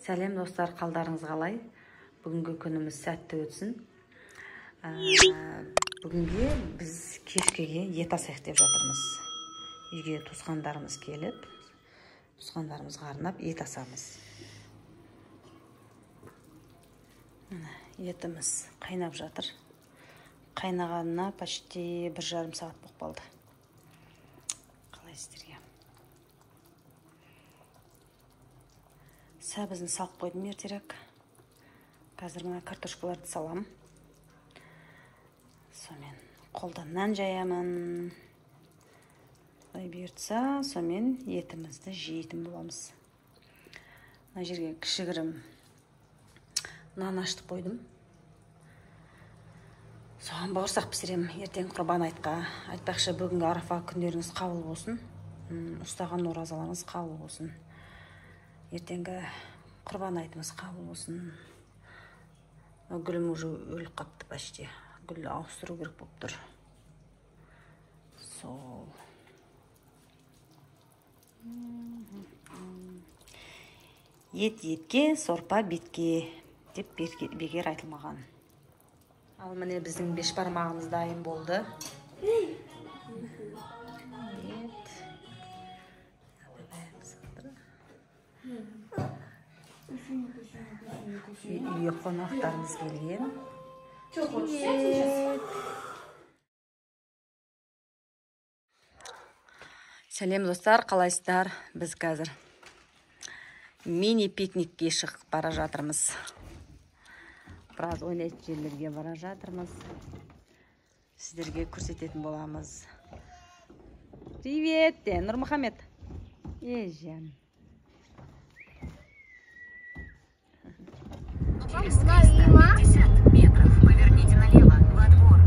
Сәлем достар, қалдарыңыз қалай? Бүгінгі күніміз сәтті өтсін. Бүгінге біз кешкеге ет асайық деп жатырмыз. Үйге туысқандарымыз келіп, туысқандарымызға арнап ет асамыз. Етіміз қайнап жатыр. Қайнағанына почти 1,5 сағат болып қалды. Қалай сіздерге? Сәбізін салып қойдым ертерек. Қазір мына картошкаларды салам. Сонымен қолдан нан жаямын. Бұлай бұйыртса, сонымен етімізді жейтін боламыз. Мына жерге кішігірім нан ашытып қойдым. Соған бауырсақ пісірем. Ертең құрбан айтқа. Айтпақшы, бүгінгі арафа күндеріңіз қабыл болсын. Ұстаған оразаларыңыз қабыл болсын. Ертеңгі құрбан айтымыз қабыл болсын. Гүлім уже өліп қапты почти. Гүл ауыстыру керек болып тұр. Сол. Ет етке, сорпа бетке деп бекер айтылмаған. Ал міне біздің беш бармағымыз дайын болды. Үйге қонақтарымыз келген. Сәлем достар, қалайсыздар? Біз қазір мини пикникке шығып бара жатырмыз. Біраз ойнайтын жерлерге бара жатырмыз. Сіздерге көрсететін боламыз. Привет, Нұрмұхамед. Ежен. Через 350 метров поверните налево во двор.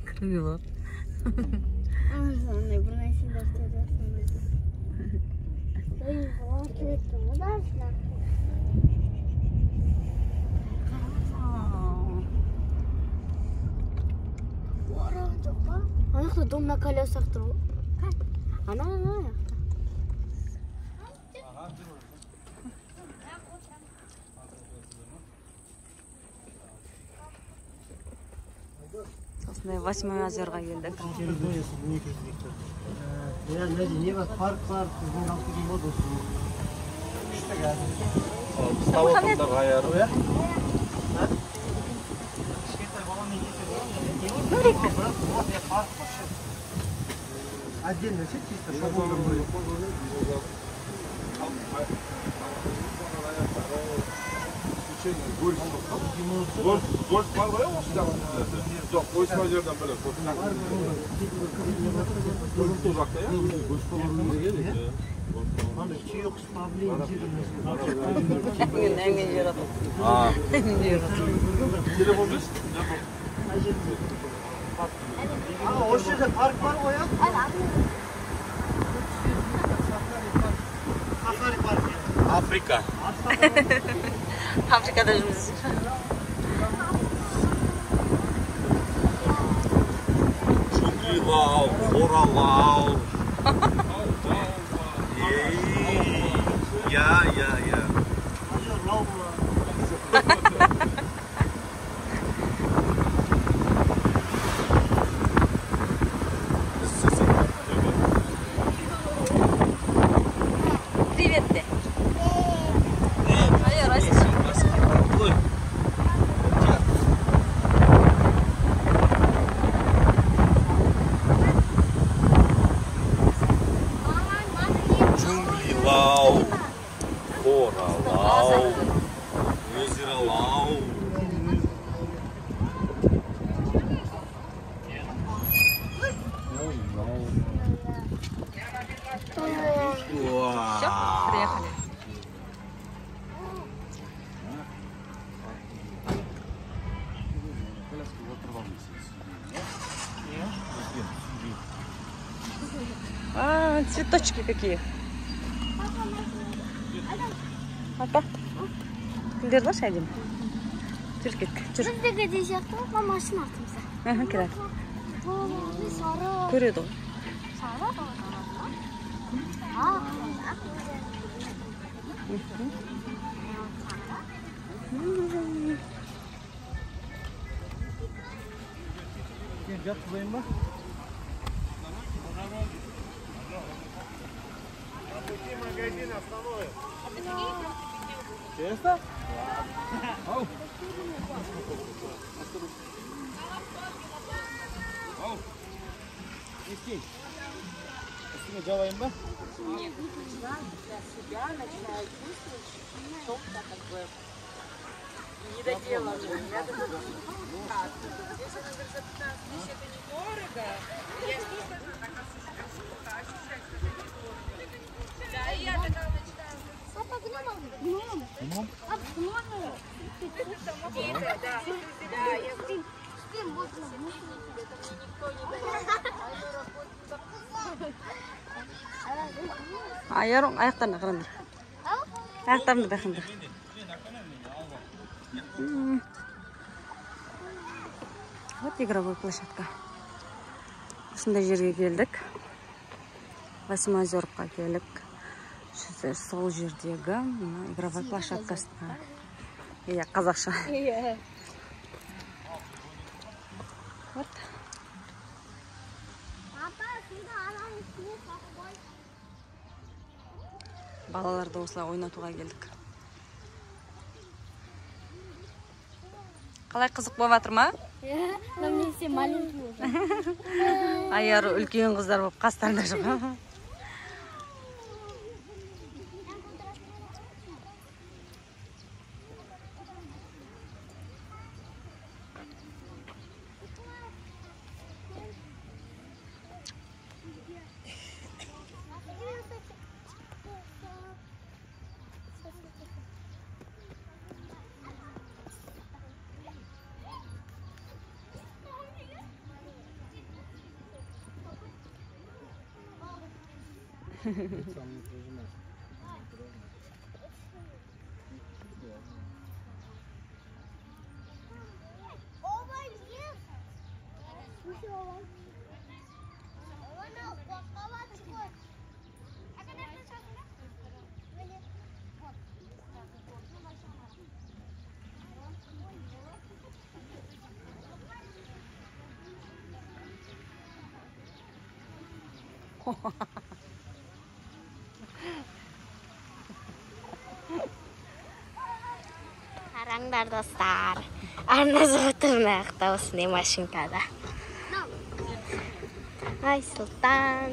Крыло. Ана дом на колесах тру. Она. Осындай 8 озерға келдік. Парк бар, біздің алып болды осы. Ставатымдар ғайару, е? Отдельно, чисто шабуном были. Гольф бар ғой осы жағында? Жоқ, ойсыма жерден бөлек. Бұл жақта, е? Чүйек спавлен Телефон бес? Осы жерде парк бар ғой, а? Сафари парк. Африка. Afrika'da жүрміз. Шунгилау, Қоралау. Я. Привет, ты. Джунглилау, Қоралау, Өзіралау. Цветочки какие. Апа. Кімдер бар шайдем? Жүр кетті. Жүр. Біздегі де сияқты ма машина артымызда. Келер. Сары. Көреді ғой. Сары. Жат қылайын ба? Честно? Ау. Ау. Естей. Үстіңе жабайын ба? Нет, для себя начинают чувствовать, что как бы недоделанное. Я думаю, здесь она говорит, за 15 тысяч это недорого. Я что скажу, так ощущать, что это недорого. Да, и я такая начинаю. Папа, гном. Папа, гном. Да, я Спим, вот на мусор. это мне никто не давал. Аяруң аяқтарына қараңдар. Аяқтарына бақыңдар. Вот игровой площадка. Осындай жерге келдік. Восьмиозерка келдік. Сол жердегі игровой площадкасына. Иә, қазақша. Вот. Папа, сюда ананың үстіне сатып қой. Балаларды осылай ойнатуға келдік. Қалай қызық болып жатыр ма? Но мне все маленькие уже. Аяры үлкен қыздар болып қастарында жүр. Ой, нет. Слушай, ой. Она колокольчик. А когда ты сейчас? Вот. Қараңдар достар, Арназ отырмақта осындай машинкада. Ай, Сұлтан,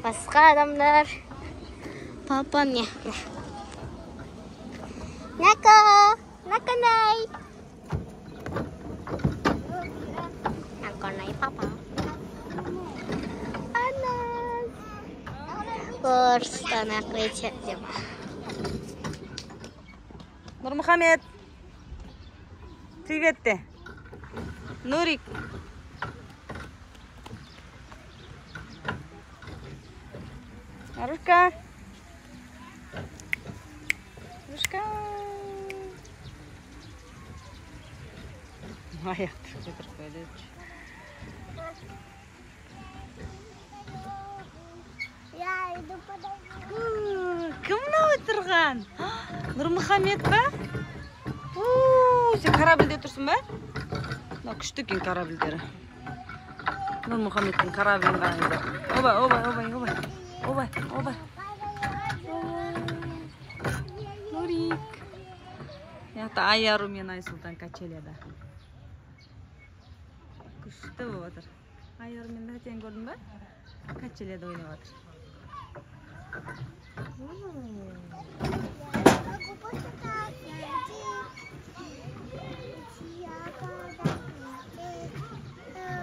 басқа адамдар. Папа не? Нака, наканай. Наканай, папа. Арназ. Просто накрытие дема. Нұрмұхамед. Привет те. Нурик. Арушка. Арушка. Аяқты көтіріп қойды. Я иду подойду. Кім мынау отырған? Нұрмұхамед ба? Сен корабльде тұрсың ба? Мынау күшті екен корабльдері. Нұрмұхамедтің кораблін қараңыздар. Обай, обай, обай, обай. Обай, обай. Нурик. Яқта Айару мен Айсұлтан качеляда. Күшті болып отыр. Айару мен Тәтен көрдің ба? Качеляда ойнап отыр.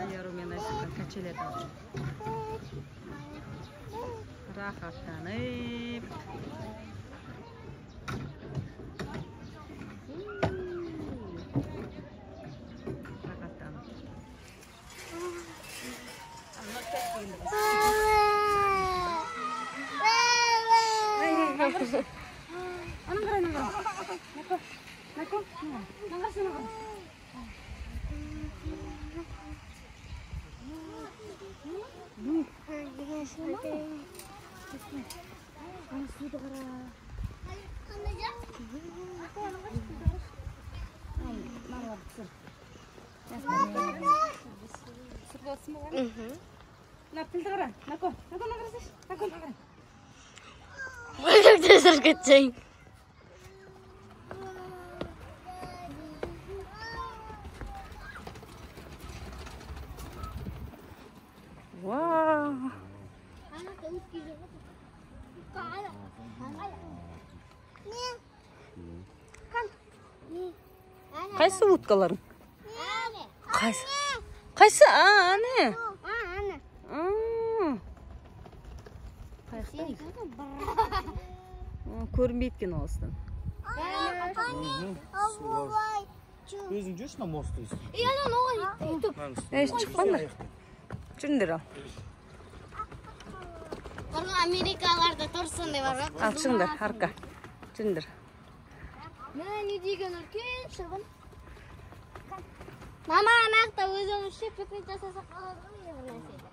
Айару мен Айсұлтан качеляда отыр. Рахаттанып. жатсың ба? Мына пілді қара. Нако қарасайшы. Нако қара. Как ты заркачай? Вау. Қайсы уткаларың? Қайсы? Ане. Көрінбейді екен осыдан. Өзің жүрші на мост дейсің. Шықпаңдар. Жүріңдер ал. Америкаларда тұрсын деп бар. Ал шығыңдар, арқа. Жүріңдер. Мына не деген үлкен шығын. Мама, анақта өзіміз шеппекпен жасасақ қалады ғой бір нәрсені.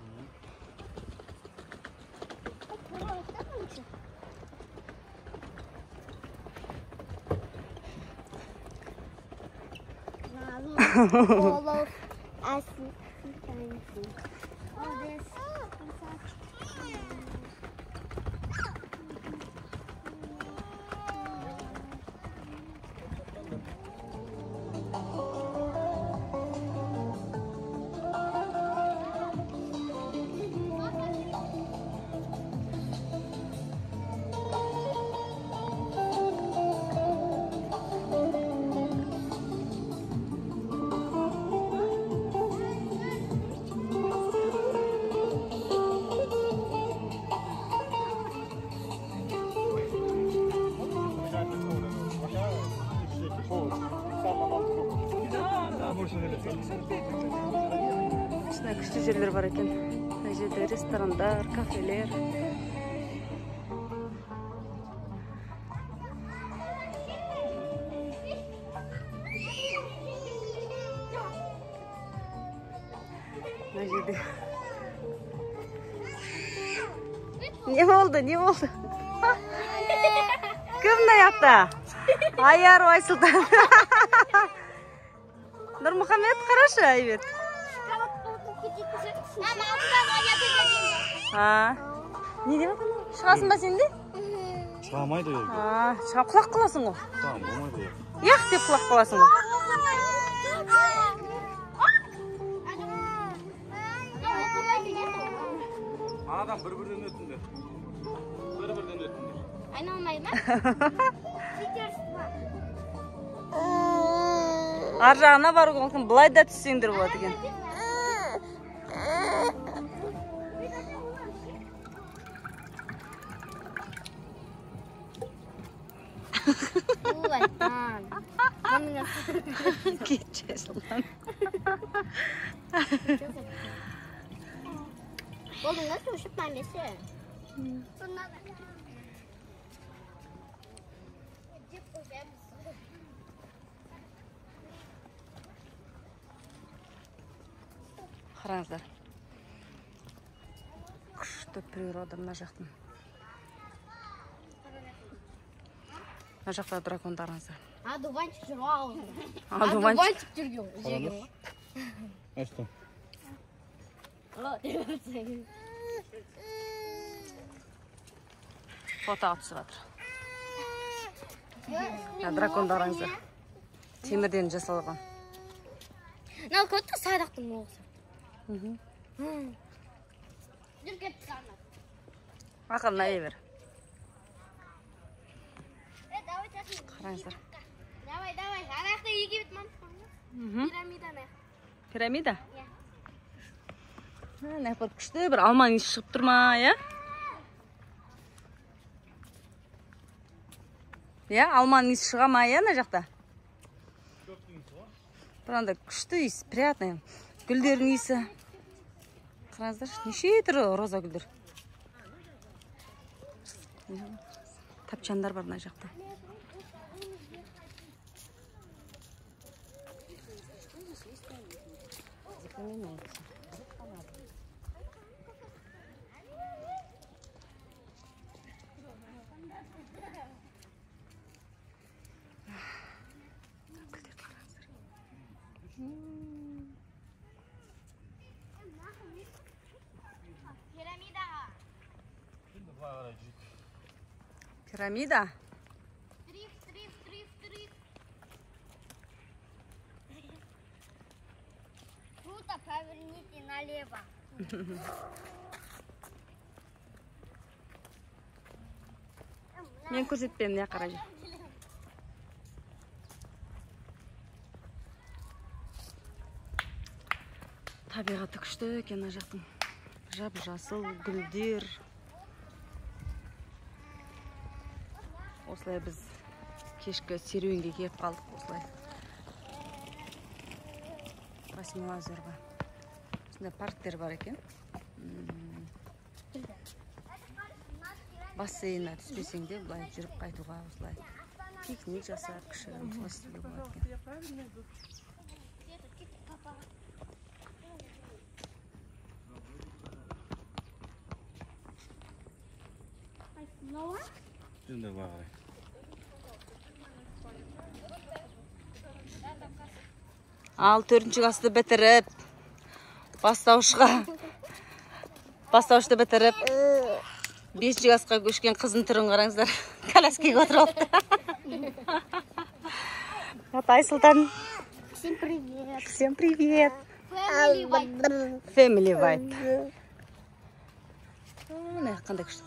Олов, әсін, тәнсін. Одес, Осындай күшті жерлер бар екен. Мына жерде ресторандар, кафелер. Мына жерде. Не болды? Кім мына жақта? Аяр Айсұлтан. Нұрмұхамед, қарашы, Айбет. Не деп атаны? Шығасың ба сен де? Шығамайды ғой. Құлақ қаласың ғой. Tamam, болмайды ғой. Яқ деп құлақ қаласың ғой. Анадан бір-бірден өтіңдер. Бір-бірден өтіңдер. айналмай ма? Ар жағына баруға мүмкін былай да түссеңдер болады екен. Кетшесілан. Болдың да сушып мәмесі? Қараңыздар. Күшті природа мына жақтың. Мына жақта дракондарыңыздар. Дуванчик жүру ауызында. Дуванчик жүрген. А что? Фото түсіп жатыр. Дракондарыңыздар. Темірден жасалған. Мынау көтті сайдақтың оғысы. Жүргетті саны. Ақылына бер. Қараңыздар. Давай. Аяқты еге бет мамыз. Пирамиданы. Пирамида? Нәпір күшті бір алман есі шығып тұрма, я? Я, алман есі шыға ма, я, на жақта? Біранда күшті есі, приятный. Гүлдердің есі. Қараңыздар, неше түрі роза гүлдер. Тапчандар бар мына жақта. Пирамида? Дрифт. Круто, поверните налево. Мен көрсетпеймін, не қарай. Табиғаты күшті екен ана жақтың. Жап-жасыл гүлдер. Осылай біз кешкі серуенге келіп қалдық осылай. 8 озерға. Осындай парктер бар екен. Бассейнға түспесең де былай жүріп қайтуға осылай. Пикник жасап, кішігірім осылай істеуге болады екен. Şimdi var. Ал 4-ші класты бітіріп, бастауышты бітіріп, 5-ші класқа көшкен қыздың түрін қараңыздар. Коляскаға отырып алыпты. Вот Айсұлтан. Всем привет. Всем привет. Family Vibe. Family Vibe. Міне, қандай күшті.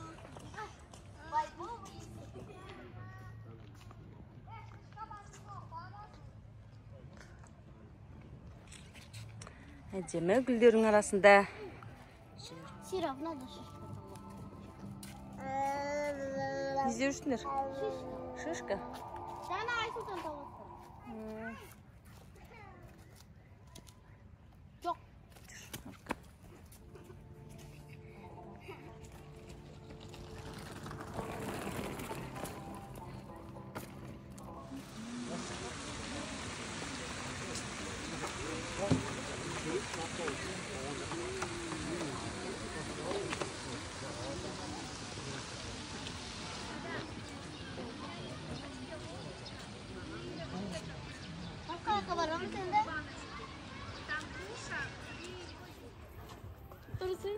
Әдемі гүлдердің арасында. Серег, надо шишку. Не іздеушсіңдер? Шишка? Жаңа Айсұлтан тауып. Жоқ. Қаққа барамыз енді. Дұрысы?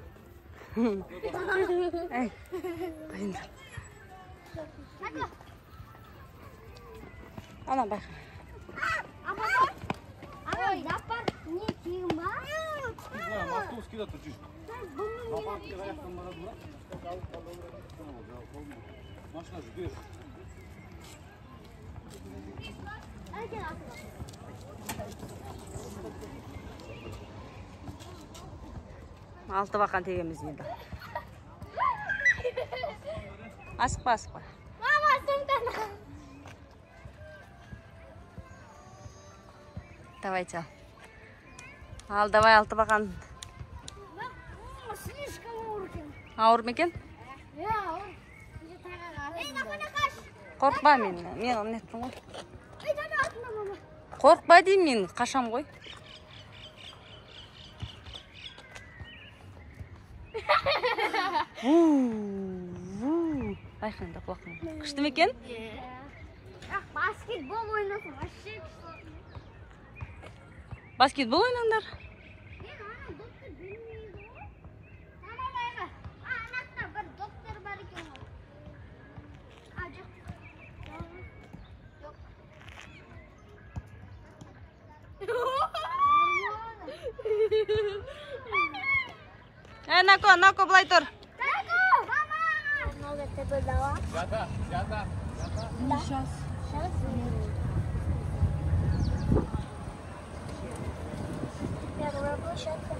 Әй, дайындар. Ана байқа. Ана, япар, не киім бар? Московский да тұрчиш. Апартке қаяқтан барады ма? Машина жүгер. Әйкен асыға. Алты бақан тегеміз енді. Асықпа. Мама, сумтана. Давайте. Ал, давай алты бақан. Слишком ауыр. Ауыр ма екен? Ауыр. Ей, нақана қаш. Қорқпа мен неттім ғой. Ей, жана артында мама. Қорқпа деймін мен, қашам ғой. Байқаңда құлақың. Күшті ме екен? Баскетбол ойнасың, вообще күшті. Баскетбол ойнаңдар. Мен ана доктор білмейді ғой. Ана байға. Анатта бір доктор бар екен ғой. Жоқ. Нако, былай тұр. Много тебе дала? Жата. Да. Сейчас. Первая площадка.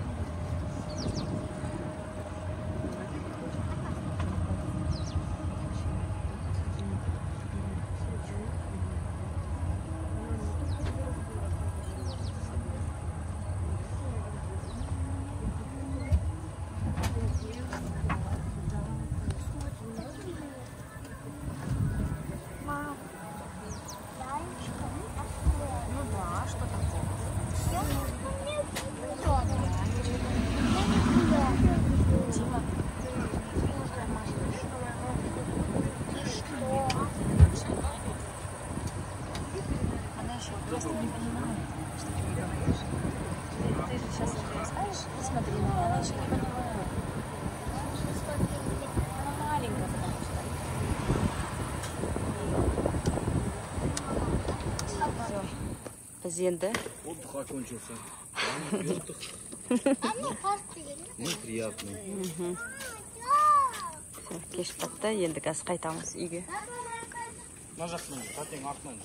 Біз енді Отдых окончился. А мне парк деген. Ну, приятный. кеш батты, енді қазір қайтамыз үйге. Мына жақтан, қатең артынан.